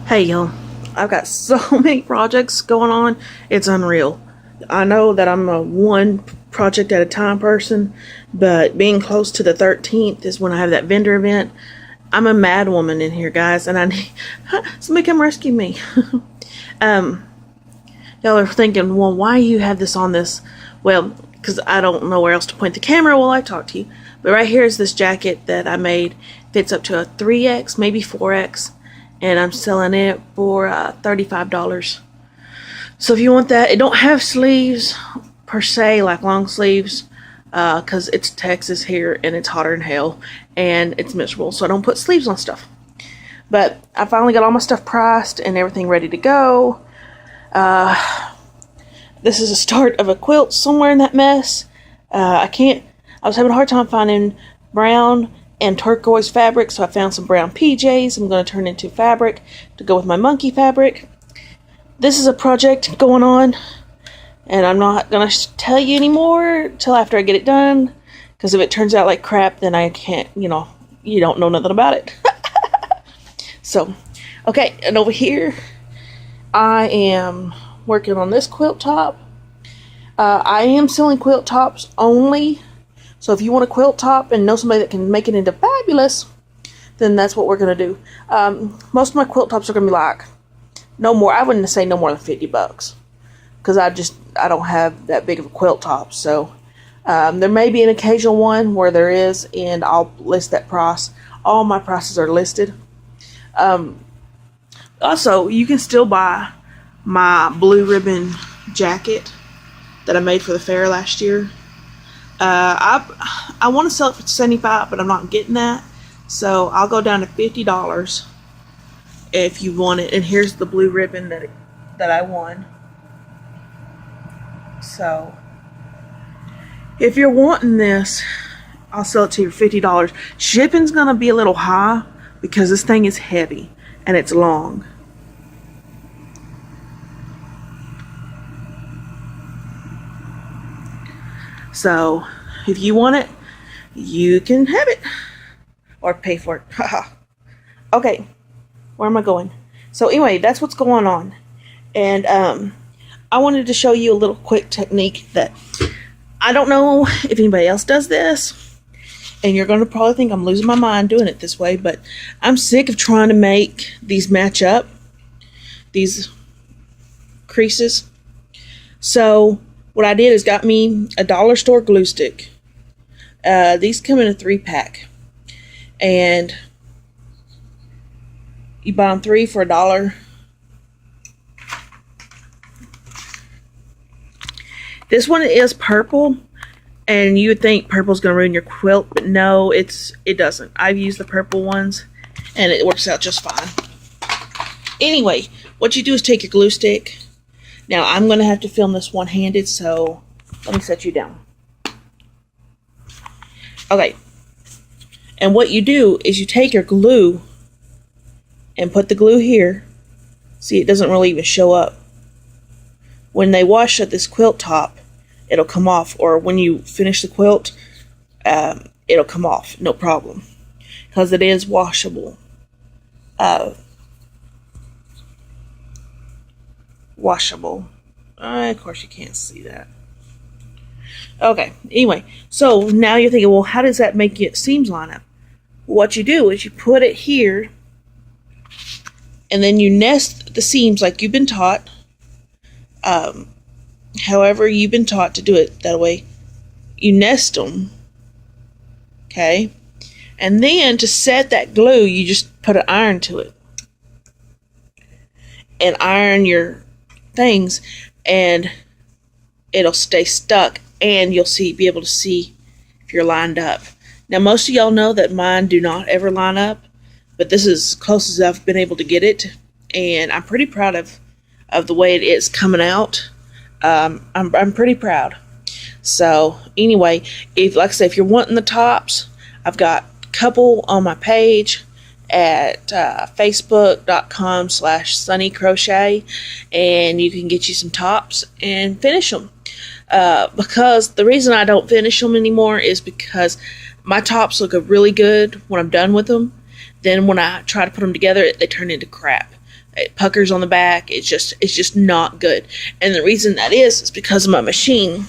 Hey y'all, I've got so many projects going on, it's unreal. I know that I'm a one project at a time person, but being close to the 13th is when I have that vendor event. I'm a mad woman in here, guys, and I need somebody come rescue me. um, Y'all are thinking, well, why you have this on this? Well, because I don't know where else to point the camera while I talk to you. But right here is this jacket that I made. Fits up to a 3X, maybe 4X. And I'm selling it for $35. So if you want that, it don't have sleeves per se, like long sleeves, because it's Texas here and it's hotter than hell and it's miserable. So I don't put sleeves on stuff. But I finally got all my stuff priced and everything ready to go. This is the start of a quilt somewhere in that mess. I was having a hard time finding brown and turquoise fabric, so I found some brown PJs I'm going to turn into fabric to go with my monkey fabric. This is a project going on, and I'm not going to tell you anymore till after I get it done, because if it turns out like crap, then I can't, you don't know nothing about it. So, okay, and over here, I am working on this quilt top. I am selling quilt tops only. So if you want a quilt top and know somebody that can make it into fabulous, then that's what we're going to do. Most of my quilt tops are going to be like, no more, I wouldn't say no more than $50. Because I don't have that big of a quilt top. So there may be an occasional one where there is, and I'll list that price. All my prices are listed. Also, you can still buy my blue ribbon jacket that I made for the fair last year. I want to sell it for $75, but I'm not getting that, so I'll go down to $50 if you want it. And here's the blue ribbon that I won. So if you're wanting this, I'll sell it to you for $50. Shipping's gonna be a little high because this thing is heavy and it's long. So, if you want it, you can have it. Or pay for it. Okay, where am I going? So anyway, that's what's going on. And I wanted to show you a little quick technique that I don't know if anybody else does this. And you're going to probably think I'm losing my mind doing it this way. But I'm sick of trying to make these match up. These creases. So what I did is got me a dollar store glue stick. These come in a 3-pack. And you buy them 3 for $1. This one is purple. And you would think purple's going to ruin your quilt. But no, it doesn't. I've used the purple ones. And it works out just fine. Anyway, what you do is take your glue stick. Now, I'm going to have to film this one-handed, so let me set you down. Okay. And what you do is you take your glue and put the glue here. See, it doesn't really even show up. When they wash up this quilt top, it'll come off. Or when you finish the quilt, it'll come off. No problem. Because it is washable. Washable. Of course you can't see that. Okay, anyway, so now you're thinking, well, how does that make your seams line up? What you do is you put it here, and then you nest the seams like you've been taught. However you've been taught to do it that way. You nest them. Okay? And then to set that glue, you just put an iron to it. And iron your things, and it'll stay stuck, and you'll be able to see if you're lined up. Now, most of y'all know that mine do not ever line up, but this is as close as I've been able to get it, and I'm pretty proud of the way it is coming out. I'm pretty proud. So anyway, like I say, if you're wanting the tops, I've got a couple on my page at facebook.com/sunnycrochet, and you can get you some tops and finish them. Because the reason I don't finish them anymore is because my tops look really good when I'm done with them. then when I try to put them together, they turn into crap. It puckers on the back. It's just not good. And the reason that is because of my machine.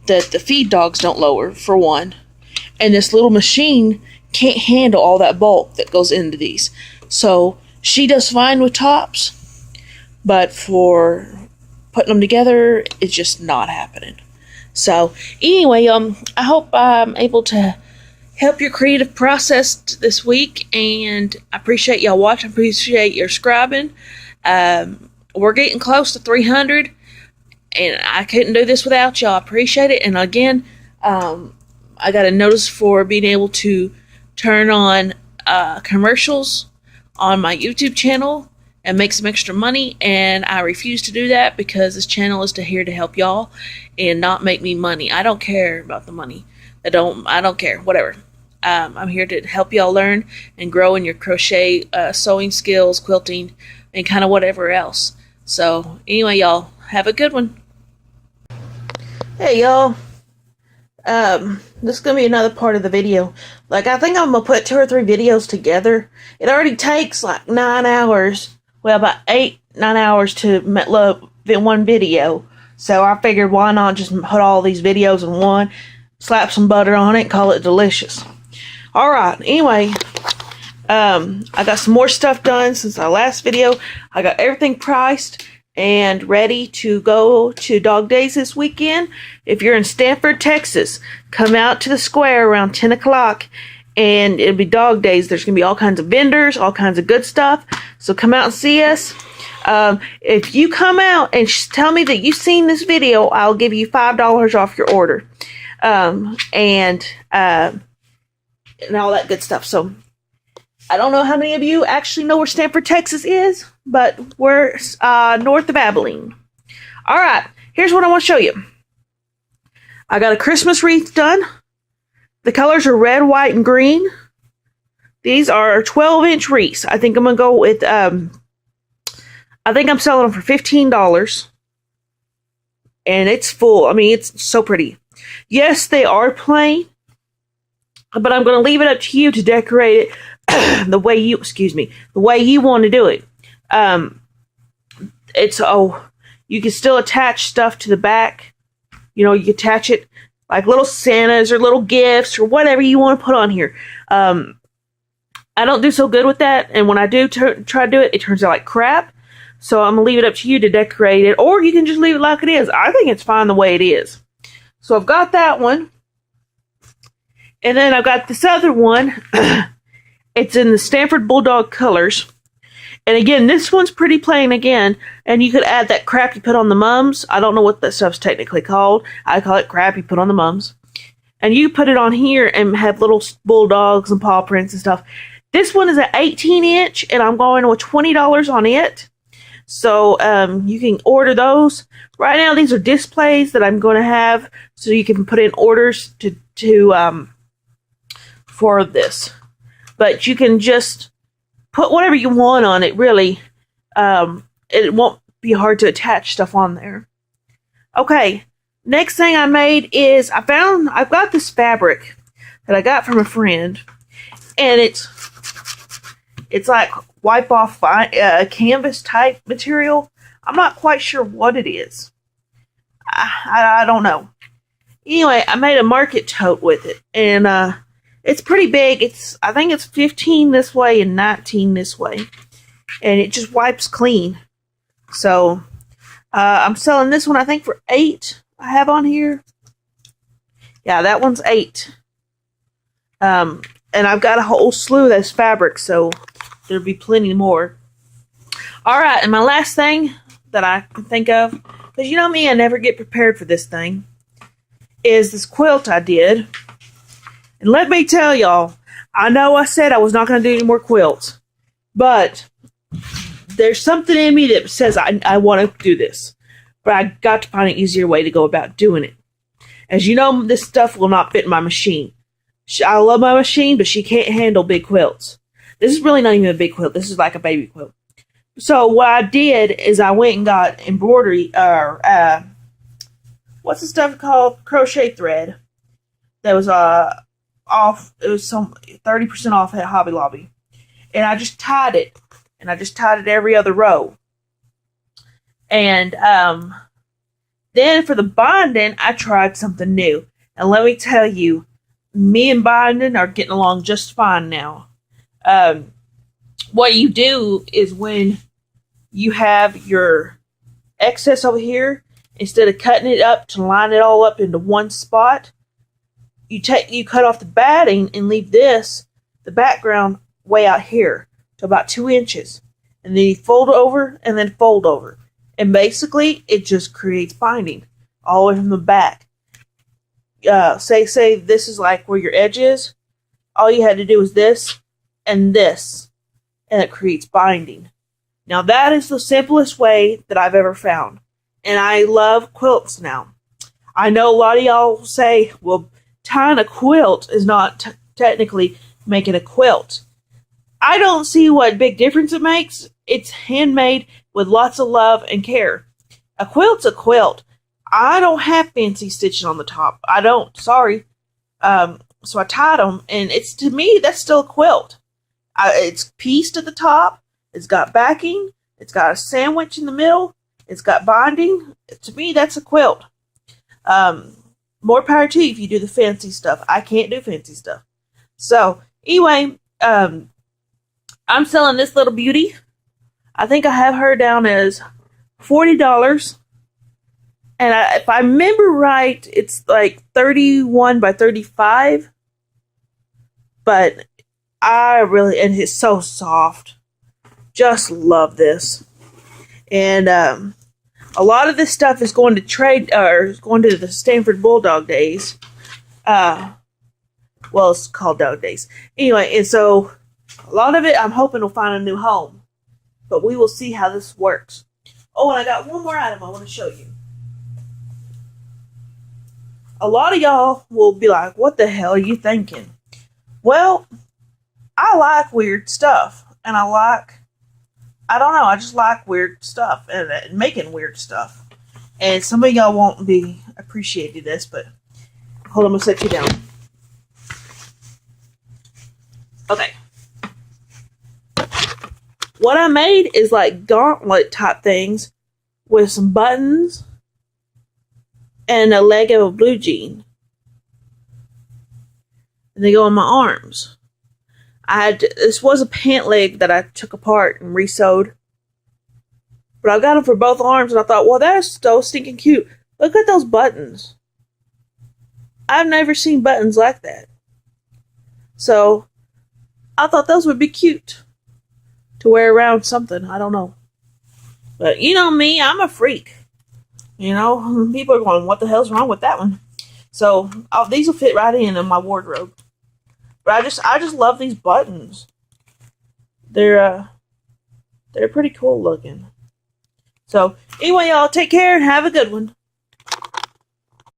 That the feed dogs don't lower, for one. And this little machine can't handle all that bulk that goes into these. So she does fine with tops, but for putting them together, it's just not happening. So anyway, I hope I'm able to help your creative process this week, and I appreciate y'all watching. Appreciate your subscribing. We're getting close to 300. And I couldn't do this without y'all. I appreciate it. And again, I got a notice for being able to turn on commercials on my YouTube channel and make some extra money. And I refuse to do that because this channel is here to help y'all and not make me money. I don't care about the money. I don't care. Whatever. I'm here to help y'all learn and grow in your crochet, sewing skills, quilting, and kind of whatever else. So anyway, y'all, have a good one. Hey y'all, this is going to be another part of the video. Like, I think I'm going to put 2 or 3 videos together. It already takes like 9 hours, well, about 8-9 hours to load one video. So I figured, why not just put all these videos in one, slap some butter on it, and call it delicious. Alright, anyway, I got some more stuff done since our last video. I got everything priced and ready to go to Dog Days this weekend. If you're in Stanford, Texas, come out to the square around 10 o'clock and it'll be Dog Days. There's going to be all kinds of vendors, all kinds of good stuff. So come out and see us. If you come out and tell me that you've seen this video, I'll give you $5 off your order. And all that good stuff. So I don't know how many of you actually know where Stanford, Texas is, but we're north of Abilene. Alright, here's what I want to show you. I got a Christmas wreath done. The colors are red, white, and green. These are 12-inch wreaths. I think I'm going to go with, I think I'm selling them for $15. And it's full. I mean, it's so pretty. Yes, they are plain, but I'm going to leave it up to you to decorate it the way you want to do it. You can still attach stuff to the back. You know, you can attach it like little Santas or little gifts or whatever you want to put on here. I don't do so good with that, and when I do try to do it, it turns out like crap. So I'm going to leave it up to you to decorate it, or you can just leave it like it is. I think it's fine the way it is. So I've got that one. And then I've got this other one. It's in the Stanford Bulldog colors. And again, this one's pretty plain again. And you could add that crap you put on the mums. I don't know what that stuff's technically called. I call it crap you put on the mums. And you put it on here and have little bulldogs and paw prints and stuff. This one is an 18-inch, and I'm going with $20 on it. So you can order those. Right now, these are displays that I'm going to have, so you can put in orders for this. But you can just put whatever you want on it, really. It won't be hard to attach stuff on there. Okay, next thing I made is I've got this fabric that I got from a friend, and it's like wipe off canvas type material. I'm not quite sure what it is. I don't know. Anyway, I made a market tote with it, and it's pretty big. I think it's 15 this way and 19 this way, and it just wipes clean. So I'm selling this one, I think, for $8. I have on here. Yeah, that one's $8. And I've got a whole slew of this fabric, so there'll be plenty more. Alright, and my last thing that I can think of, because you know me, I never get prepared for this thing, is this quilt I did. And let me tell y'all, I know I said I was not going to do any more quilts, but there's something in me that says I want to do this. But I got to find an easier way to go about doing it. As you know, this stuff will not fit in my machine. I love my machine, but she can't handle big quilts. This is really not even a big quilt. This is like a baby quilt. So what I did is I went and got embroidery, what's the stuff called? Crochet thread. That was off. It was some 30% off at Hobby Lobby. and I just tied it. And I just tied it every other row. And then for the binding, I tried something new. And let me tell you, me and binding are getting along just fine now. What you do is when you have your excess over here, instead of cutting it up to line it all up into one spot, you cut off the batting and leave the background way out here to about 2 inches. And then you fold over and then fold over. And basically, it just creates binding all the way from the back. Say this is like where your edge is. All you had to do was this, and it creates binding. Now that is the simplest way that I've ever found. And I love quilts now. I know a lot of y'all say, well, tying a quilt is not technically making a quilt. I don't see what big difference it makes. It's handmade with lots of love and care. A quilt's a quilt. I don't have fancy stitching on the top. I don't. Sorry. So I tied them, and to me, that's still a quilt. It's pieced at the top. It's got backing. It's got a sandwich in the middle. It's got binding. To me, that's a quilt. More power to you if you do the fancy stuff. I can't do fancy stuff. So, anyway, I'm selling this little beauty. I think I have her down as $40. And if I remember right, it's like 31 by 35. But and it's so soft. Just love this. And a lot of this stuff is going to going to the Stanford Bulldog Days. Well, it's called Dog Days. Anyway, and so a lot of it I'm hoping will find a new home. But we will see how this works. Oh, and I got one more item I want to show you. A lot of y'all will be like, what the hell are you thinking? Well, I like weird stuff. And I don't know, I just like weird stuff and making weird stuff. And some of y'all won't be appreciating this, but hold on, I'm going to set you down. Okay. What I made is like gauntlet type things with some buttons and a leg of a blue jean. And they go on my arms. This was a pant leg that I took apart and resewed. But I got them for both arms, and I thought, well, that's so stinking cute. Look at those buttons. I've never seen buttons like that. So, I thought those would be cute to wear around something. I don't know. But you know me, I'm a freak. You know, people are going, what the hell's wrong with that one? So, these will fit right in my wardrobe. But I just love these buttons. They're pretty cool looking. So, anyway, y'all, take care and have a good one.